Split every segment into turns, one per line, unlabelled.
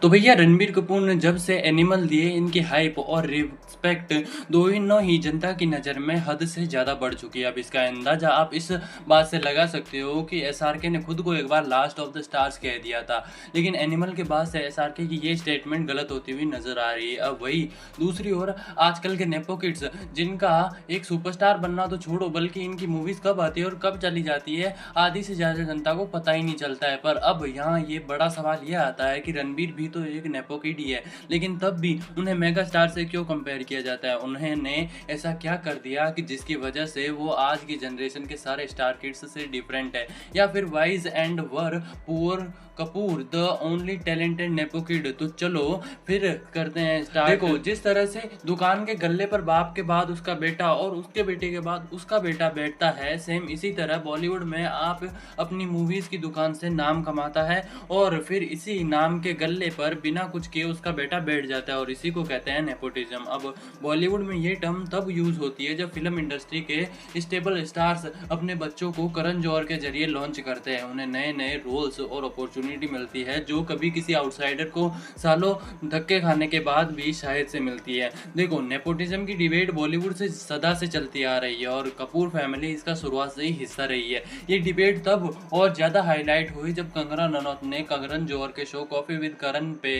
तो भैया रणबीर कपूर ने जब से एनिमल दिए इनकी हाइप और रिस्पेक्ट दोनों ही जनता की नज़र में हद से ज़्यादा बढ़ चुकी है। अब इसका अंदाज़ा आप इस बात से लगा सकते हो कि एसआरके ने खुद को एक बार लास्ट ऑफ द स्टार्स कह दिया था, लेकिन एनिमल के बाद से एसआरके की ये स्टेटमेंट गलत होती हुई नजर आ रही है। अब वही दूसरी ओर आजकल के नेपो किड्स जिनका एक सुपरस्टार बनना तो छोड़ो, बल्कि इनकी मूवीज़ कब आती है और कब चली जाती है आधी से ज़्यादा जनता को पता ही नहीं चलता है। पर अब यहाँ ये बड़ा सवाल ये आता है कि रणबीर भी तो एक नेपो किड ही है, लेकिन तब भी उन्हें मेगा स्टार से क्यों कंपेयर किया जाता है? उन्होंने ऐसा क्या कर दिया कि जिसकी वजह से वो आज की जनरेशन के सारे स्टार किड्स से डिफरेंट है? या फिर wise and were poor Kapoor the only talented nepo kid? तो चलो फिर करते हैं स्टार्ट। देखो, जिस तरह से दुकान के गल्ले पर बाप के बाद उसका बेटा और उसके बेटे के बाद उसका बेटा बैठता है, सेम इसी तरह बॉलीवुड में आप अपनी मूवीज की दुकान से नाम कमाता है और फिर इसी नाम के गल्ले पर बिना कुछ किए उसका बेटा बैठ जाता है, और इसी को कहते हैं नेपोटिज्म। अब बॉलीवुड में ये टर्म तब यूज होती है जब फिल्म इंडस्ट्री के स्टेबल स्टार्स अपने बच्चों को करण जौहर के जरिए लॉन्च करते हैं। उन्हें नए नए रोल्स और अपॉर्चुनिटी मिलती है जो कभी किसी आउटसाइडर को सालों धक्के खाने के बाद भी शायद से मिलती है। देखो, नेपोटिज्म की डिबेट बॉलीवुड से सदा से चलती आ रही है और कपूर फैमिली इसका शुरुआत से ही हिस्सा रही है। ये डिबेट तब और ज़्यादा हाईलाइट हुई जब कंगना रनौत ने करण जौहर के शो कॉफी विद करण पे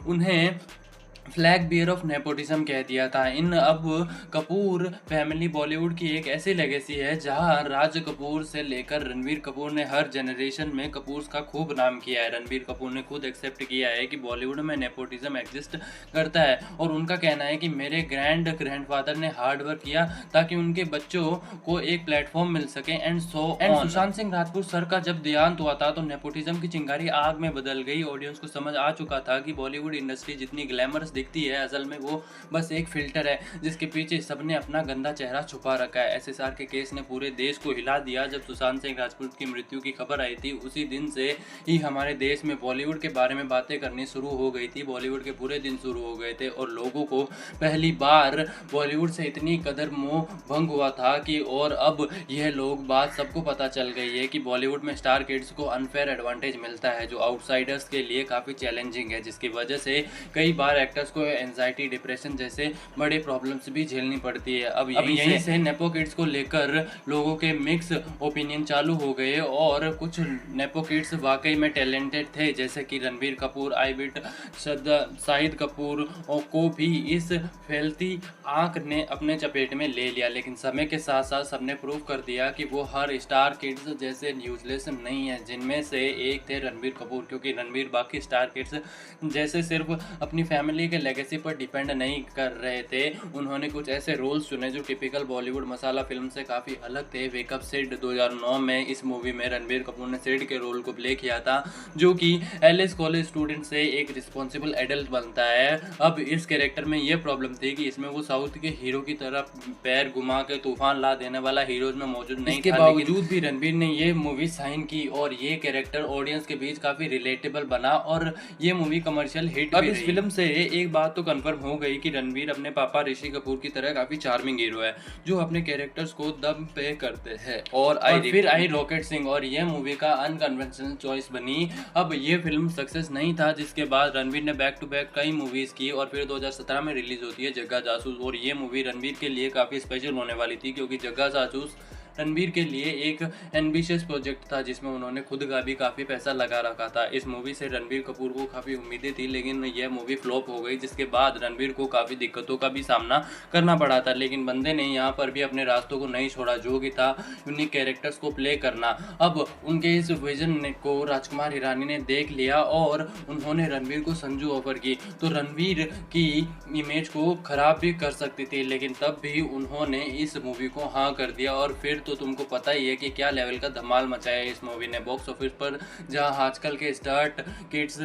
उन्हें फ्लैग बियर ऑफ नेपोटिज्म कह दिया था। इन अब कपूर फैमिली बॉलीवुड की एक ऐसी लेगेसी है जहां राज कपूर से लेकर रणबीर कपूर ने हर जनरेशन में कपूर का खूब नाम किया है। रणबीर कपूर ने खुद एक्सेप्ट किया है कि बॉलीवुड में नेपोटिज्म एग्जिस्ट करता है और उनका कहना है कि मेरे ग्रैंडफादर ने हार्ड वर्क किया ताकि उनके बच्चों को एक प्लेटफॉर्म मिल सके and so and Sushant Singh Rajput sir का जब देहांत हुआ था तो नेपोटिज्म की चिंगारी आग में बदल गई। ऑडियंस को समझ आ चुका था कि बॉलीवुड इंडस्ट्री जितनी ग्लैमरस दिखती है असल में वो बस एक फिल्टर है जिसके पीछे सबने अपना गंदा चेहरा छुपा रखा है। एसएसआर के केस ने पूरे देश को हिला दिया। जब सुशांत सिंह राजपूत की मृत्यु की खबर आई थी उसी दिन से ही हमारे देश में बॉलीवुड के बारे में बातें करनी शुरू हो गई थी। बॉलीवुड के पूरे दिन शुरू हो गए थे और लोगों को पहली बार बॉलीवुड से इतनी कदर मोह भंग हुआ था कि और अब यह लोग बात सबको पता चल गई है कि बॉलीवुड में स्टार किड्स को अनफेयर एडवांटेज मिलता है जो आउटसाइडर्स के लिए काफ़ी चैलेंजिंग है, जिसकी वजह से कई बार एक्टर्स को एंजाइटी डिप्रेशन जैसे बड़े प्रॉब्लम्स भी झेलनी पड़ती है। अब यहीं से नेपो किड्स को लेकर लोगों के मिक्स ओपिनियन चालू हो गए और कुछ नेपो किड्स वाकई में टैलेंटेड थे जैसे कि रणबीर कपूर, आईबिट शाहिद कपूर को भी इस फैलती आंख ने अपने चपेट में ले लिया, लेकिन समय के साथ साथ सबने प्रूव कर दिया कि वो हर स्टार किड्स जैसे यूजलेस नहीं है। जिनमें से एक थे रणबीर कपूर, क्योंकि रणबीर बाकी स्टार किड्स जैसे सिर्फ अपनी फैमिली के लेगेसी पर डिपेंड नहीं कर रहे थे। उन्होंने कुछ ऐसे रोल्स चुने जो टिपिकल बॉलीवुड मसाला फिल्म से काफ़ी अलग थे। वेकअप सिड 2009 में इस मूवी में रणबीर कपूर ने सिड के रोल को प्ले किया था जो कि एलिस कॉलेज स्टूडेंट से एक रिस्पॉन्सिबल एडल्ट बनता है। अब इस कैरेक्टर में यह प्रॉब्लम थी कि इसमें वो साउथ के हीरो की तरह पैर घुमा के तूफान ला देने वाला हीरोज में मौजूद नहीं था। बावजूद भी रणबीर ने ये मूवी साइन की और ये कैरेक्टर ऑडियंस के बीच काफ़ी रिलेटेबल बना और ये मूवी कमर्शियल हिट। अब इस फिल्म से एक बात तो कंफर्म हो गई कि रणबीर अपने पापा ऋषि कपूर की तरह काफी चार्मिंग हीरो है जो अपने कैरेक्टर्स को दम पे करते हैं। और फिर आई रॉकेट सिंह और यह मूवी का अनकन्वेंशनल चॉइस बनी। अब ये फिल्म सक्सेस नहीं था, जिसके बाद रणबीर ने बैक टू बैक कई मूवीज की और फिर 2017 में रिलीज होती है जग्गा जासूस। और ये मूवी रणबीर के लिए काफी स्पेशल होने वाली थी क्योंकि जग्गा जासूस रणबीर के लिए एक एम्बिशियस प्रोजेक्ट था जिसमें उन्होंने खुद का भी काफ़ी पैसा लगा रखा था। इस मूवी से रणबीर कपूर को काफ़ी उम्मीदें थी, लेकिन यह मूवी फ्लॉप हो गई, जिसके बाद रणबीर को काफ़ी दिक्कतों का भी सामना करना पड़ा था। लेकिन बंदे ने यहाँ पर भी अपने रास्तों को नहीं छोड़ा जो कि था यूनिक कैरेक्टर्स को प्ले करना। अब उनके इस विजन को राजकुमार हिरानी ने देख लिया और उन्होंने रणबीर को संजू ऑफर की, तो रणबीर की इमेज को खराब भी कर सकती थी, लेकिन तब भी उन्होंने इस मूवी को हाँ कर दिया। और फिर तो तुमको पता ही है कि क्या लेवल का धमाल मचाया इस मूवी ने बॉक्स ऑफिस पर, जहां आजकल के स्टार्ट किड्स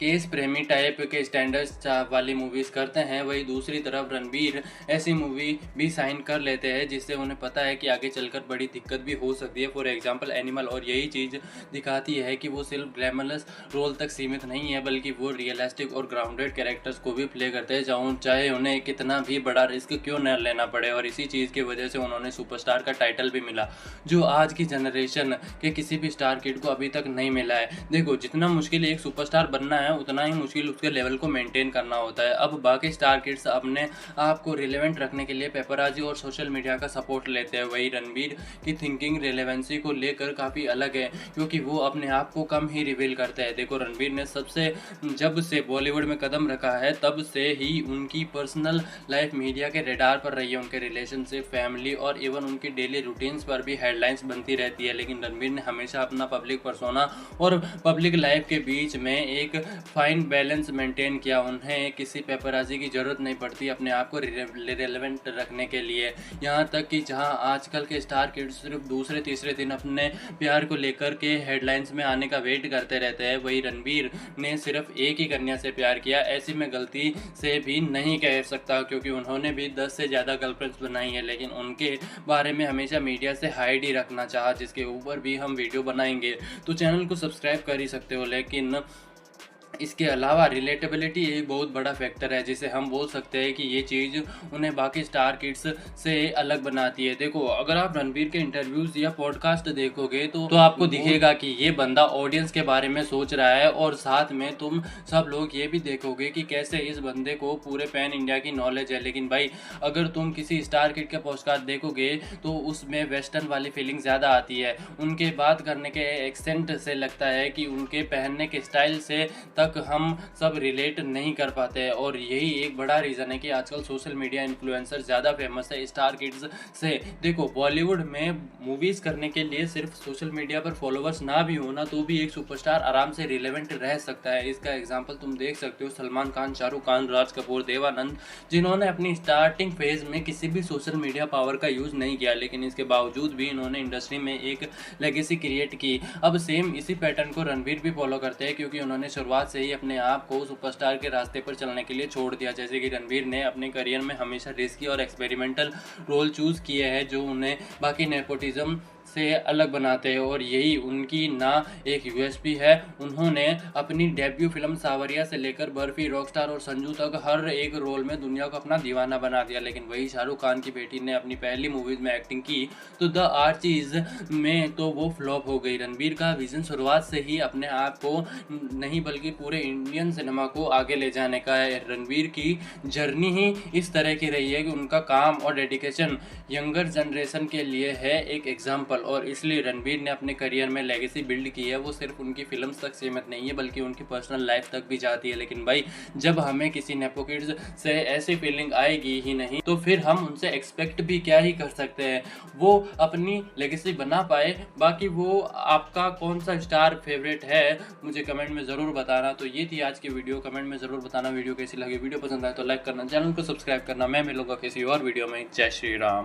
केस प्रेमी टाइप के स्टैंडर्ड्स वाली मूवीज करते हैं, वही दूसरी तरफ रणबीर ऐसी मूवी भी साइन कर लेते हैं जिससे उन्हें पता है कि आगे चलकर बड़ी दिक्कत भी हो सकती है। फॉर एग्जांपल एनिमल, और यही चीज़ दिखाती है कि वो सिर्फ ग्लैमरस रोल तक सीमित नहीं है बल्कि वो रियलिस्टिक और ग्राउंडेड कैरेक्टर्स को भी प्ले करते हैं चाहे उन्हें कितना भी बड़ा रिस्क क्यों न लेना पड़े। और इसी चीज़ की वजह से उन्होंने सुपरस्टार का टाइटल भी मिला जो आज की जनरेशन के किसी भी स्टार किड को अभी तक नहीं मिला है। देखो, जितना मुश्किल एक सुपरस्टार बनना है है उतना ही मुश्किल उसके लेवल को मेंटेन करना होता है। अब बाकी स्टार किड्स अपने आप को रिलेवेंट रखने के लिए पेपराजी और सोशल मीडिया का सपोर्ट लेते हैं। वही रणवीर की थिंकिंग रिलेवेंसी को लेकर काफ़ी अलग है, क्योंकि वो अपने आप को कम ही रिवील करते हैं। देखो, रणवीर ने जब से बॉलीवुड में कदम रखा है तब से ही उनकी पर्सनल लाइफ मीडिया के रेडार पर रही है। उनके रिलेशनशिप, फैमिली और इवन उनकी डेली रूटीन्स पर भी हेडलाइंस बनती रहती है। लेकिन रणवीर ने हमेशा अपना पब्लिक पर्सोना और पब्लिक लाइफ के बीच में एक फाइन बैलेंस मेंटेन किया। उन्हें किसी पेपराजी की जरूरत नहीं पड़ती अपने आप को रिलेवेंट रखने के लिए। यहाँ तक कि जहाँ आजकल के स्टार किड्स सिर्फ दूसरे तीसरे दिन अपने प्यार को लेकर के हेडलाइंस में आने का वेट करते रहते हैं, वही रणवीर ने सिर्फ एक ही कन्या से प्यार किया। ऐसी में गलती से भी नहीं कह सकता, क्योंकि उन्होंने भी 10 से ज़्यादा गर्लफ्रेंड्स बनाई है, लेकिन उनके बारे में हमेशा मीडिया से हाइड ही रखना चाहा, जिसके ऊपर भी हम वीडियो बनाएंगे। तो चैनल को सब्सक्राइब कर ही सकते हो। लेकिन इसके अलावा रिलेटेबिलिटी एक बहुत बड़ा फैक्टर है, जिसे हम बोल सकते हैं कि ये चीज़ उन्हें बाकी स्टार किड्स से अलग बनाती है। देखो, अगर आप रणवीर के इंटरव्यूज़ या पॉडकास्ट देखोगे तो आपको दिखेगा कि ये बंदा ऑडियंस के बारे में सोच रहा है, और साथ में तुम सब लोग ये भी देखोगे कि कैसे इस बंदे को पूरे पैन इंडिया की नॉलेज है। लेकिन भाई, अगर तुम किसी स्टार किड के पॉडकास्ट देखोगे तो उसमें वेस्टर्न वाली फीलिंग ज़्यादा आती है। उनके बात करने के एक्सेंट से लगता है कि उनके पहनने के स्टाइल से तक हम सब रिलेट नहीं कर पाते हैं, और यही एक बड़ा रीज़न है कि आजकल सोशल मीडिया इन्फ्लुएंसर ज़्यादा फेमस है स्टार किड्स से। देखो, बॉलीवुड में मूवीज़ करने के लिए सिर्फ सोशल मीडिया पर फॉलोअर्स ना भी होना तो भी एक सुपरस्टार आराम से रिलेवेंट रह सकता है। इसका एग्जांपल तुम देख सकते हो सलमान खान, शाहरुख खान, राज कपूर, देवानंद, जिन्होंने अपनी स्टार्टिंग फेज में किसी भी सोशल मीडिया पावर का यूज़ नहीं किया, लेकिन इसके बावजूद भी इन्होंने इंडस्ट्री में एक लेगेसी क्रिएट की। अब सेम इसी पैटर्न को रणवीर भी फॉलो करते हैं, क्योंकि उन्होंने शुरुआत से ही अपने आप को सुपरस्टार के रास्ते पर चलने के लिए छोड़ दिया। जैसे कि रणवीर ने अपने करियर में हमेशा रिस्की और एक्सपेरिमेंटल रोल चूज़ किए हैं, जो उन्हें बाकी नेपोटिज्म से अलग बनाते हैं, और यही उनकी ना एक यूएसपी है। उन्होंने अपनी डेब्यू फिल्म सावरिया से लेकर बर्फी, रॉकस्टार और संजू तक हर एक रोल में दुनिया को अपना दीवाना बना दिया। लेकिन वही शाहरुख खान की बेटी ने अपनी पहली मूवीज में एक्टिंग की तो द आर्चीज में तो वो फ्लॉप हो गई। रणवीर का विजन शुरुआत से ही अपने आप को नहीं बल्कि पूरे इंडियन सिनेमा को आगे ले जाने का है। रणवीर की जर्नी ही इस तरह की रही है कि उनका काम और डेडिकेशन यंगर जनरेशन के लिए है एक एग्जाम्पल, और इसलिए रणवीर ने अपने करियर में लेगेसी बिल्ड की है। वो सिर्फ उनकी फिल्म्स तक सीमित नहीं है, बल्कि उनकी पर्सनल लाइफ तक भी जाती है। लेकिन भाई, जब हमें किसी नेपो किड्स से ऐसी फीलिंग आएगी ही नहीं, तो फिर हम उनसे एक्सपेक्ट भी क्या ही कर सकते हैं वो अपनी लेगेसी बना पाए। बाकी वो आपका कौन सा स्टार फेवरेट है मुझे कमेंट में ज़रूर बताना। तो ये थी आज की वीडियो, कमेंट में ज़रूर बताना वीडियो कैसी लगी। वीडियो पसंद आए तो लाइक करना, चैनल को सब्सक्राइब करना। मैं मिलूंगा किसी और वीडियो में। जय श्री राम।